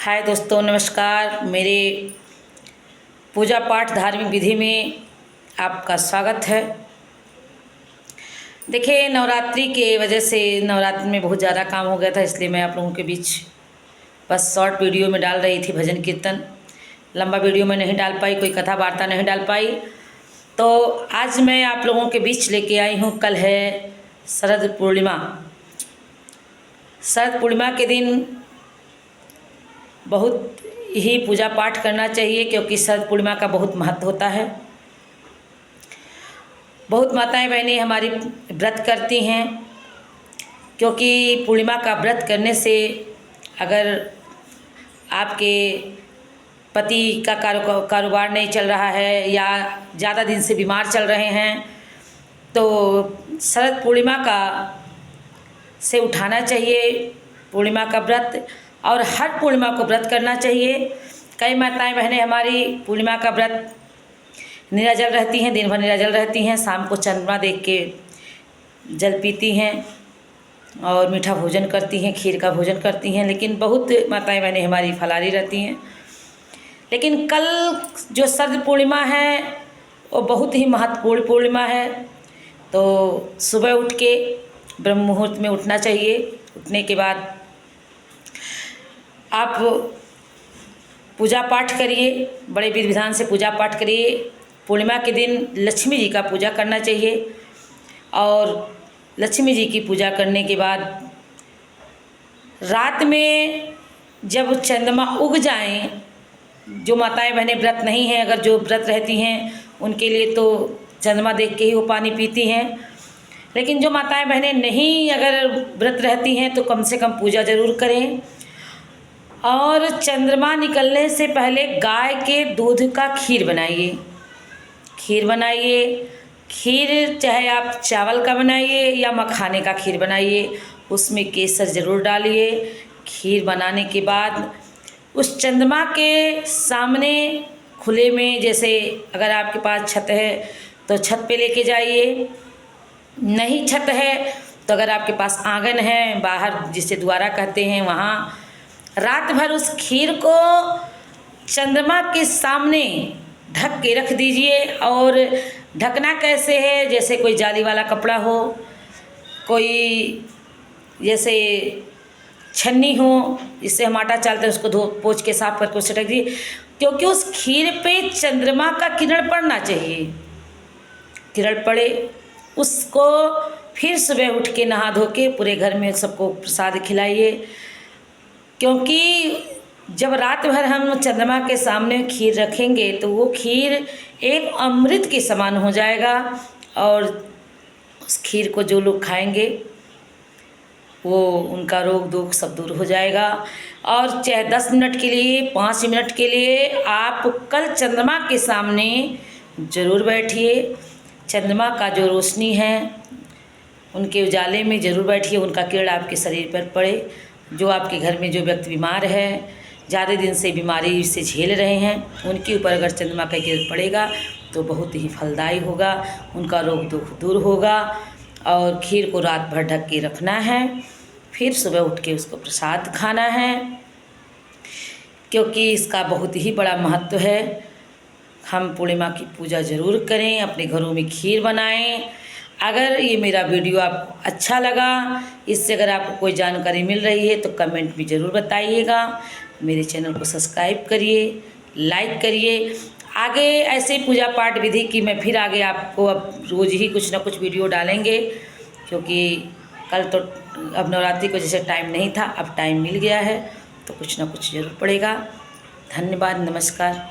हाय दोस्तों, नमस्कार। मेरे पूजा पाठ धार्मिक विधि में आपका स्वागत है। देखिए, नवरात्रि के वजह से नवरात्रि में बहुत ज़्यादा काम हो गया था, इसलिए मैं आप लोगों के बीच बस शॉर्ट वीडियो में डाल रही थी भजन कीर्तन। लंबा वीडियो में नहीं डाल पाई, कोई कथा वार्ता नहीं डाल पाई। तो आज मैं आप लोगों के बीच लेके आई हूँ। कल है शरद पूर्णिमा। शरद पूर्णिमा के दिन बहुत ही पूजा पाठ करना चाहिए, क्योंकि शरद पूर्णिमा का बहुत महत्व होता है। बहुत माताएं बहनें हमारी व्रत करती हैं, क्योंकि पूर्णिमा का व्रत करने से अगर आपके पति का कारोबार नहीं चल रहा है या ज़्यादा दिन से बीमार चल रहे हैं, तो शरद पूर्णिमा का से उठाना चाहिए पूर्णिमा का व्रत, और हर पूर्णिमा को व्रत करना चाहिए। कई माताएं बहनें हमारी पूर्णिमा का व्रत निराजल रहती हैं, दिन भर निराजल रहती हैं, शाम को चंद्रमा देख के जल पीती हैं और मीठा भोजन करती हैं, खीर का भोजन करती हैं। लेकिन बहुत माताएं बहनें हमारी फलाहारी रहती हैं। लेकिन कल जो शरद पूर्णिमा है वो बहुत ही महत्वपूर्ण पूर्णिमा है। तो सुबह उठ के ब्रह्म मुहूर्त में उठना चाहिए। उठने के बाद आप पूजा पाठ करिए, बड़े विधि विधान से पूजा पाठ करिए। पूर्णिमा के दिन लक्ष्मी जी का पूजा करना चाहिए, और लक्ष्मी जी की पूजा करने के बाद रात में जब चंद्रमा उग जाएं, जो माताएं बहनें व्रत नहीं हैं, अगर जो व्रत रहती हैं उनके लिए तो चंद्रमा देख के ही वो पानी पीती हैं। लेकिन जो माताएं बहनें नहीं अगर व्रत रहती हैं तो कम से कम पूजा ज़रूर करें। और चंद्रमा निकलने से पहले गाय के दूध का खीर बनाइए। खीर चाहे आप चावल का बनाइए या मखाने का खीर बनाइए, उसमें केसर ज़रूर डालिए। खीर बनाने के बाद उस चंद्रमा के सामने खुले में, जैसे अगर आपके पास छत है तो छत पे लेके जाइए, नहीं छत है तो अगर आपके पास आंगन है, बाहर जिसे द्वारा कहते हैं, वहाँ रात भर उस खीर को चंद्रमा के सामने ढक के रख दीजिए। और ढकना कैसे है, जैसे कोई जाली वाला कपड़ा हो, कोई जैसे छन्नी हो जिससे हम आटा चालते हैं, उसको धो पोंछ के साफ करके उसे ढक दीजिए, क्योंकि उस खीर पे चंद्रमा का किरण पड़ना चाहिए। किरण पड़े, उसको फिर सुबह उठ के नहा धो के पूरे घर में सबको प्रसाद खिलाइए। क्योंकि जब रात भर हम चंद्रमा के सामने खीर रखेंगे तो वो खीर एक अमृत के समान हो जाएगा, और उस खीर को जो लोग खाएंगे वो उनका रोग दुख सब दूर हो जाएगा। और चाहे 10 मिनट के लिए, 5 मिनट के लिए आप कल चंद्रमा के सामने ज़रूर बैठिए। चंद्रमा का जो रोशनी है उनके उजाले में ज़रूर बैठिए, उनका किरण आपके शरीर पर पड़े। जो आपके घर में जो व्यक्ति बीमार है, ज़्यादा दिन से बीमारी से झेल रहे हैं, उनके ऊपर अगर चंद्रमा का किरण पड़ेगा तो बहुत ही फलदायी होगा, उनका रोग दुख दूर होगा। और खीर को रात भर ढक के रखना है, फिर सुबह उठ के उसको प्रसाद खाना है, क्योंकि इसका बहुत ही बड़ा महत्व है। हम पूर्णिमा की पूजा ज़रूर करें, अपने घरों में खीर बनाएं। अगर ये मेरा वीडियो आपको अच्छा लगा, इससे अगर आपको कोई जानकारी मिल रही है तो कमेंट में ज़रूर बताइएगा। मेरे चैनल को सब्सक्राइब करिए, लाइक करिए। आगे ऐसे पूजा पाठ विधि की मैं फिर आगे आपको अब रोज़ ही कुछ ना कुछ वीडियो डालेंगे, क्योंकि कल तो अब नवरात्रि को जैसे टाइम नहीं था, अब टाइम मिल गया है तो कुछ ना कुछ ज़रूर पड़ेगा। धन्यवाद, नमस्कार।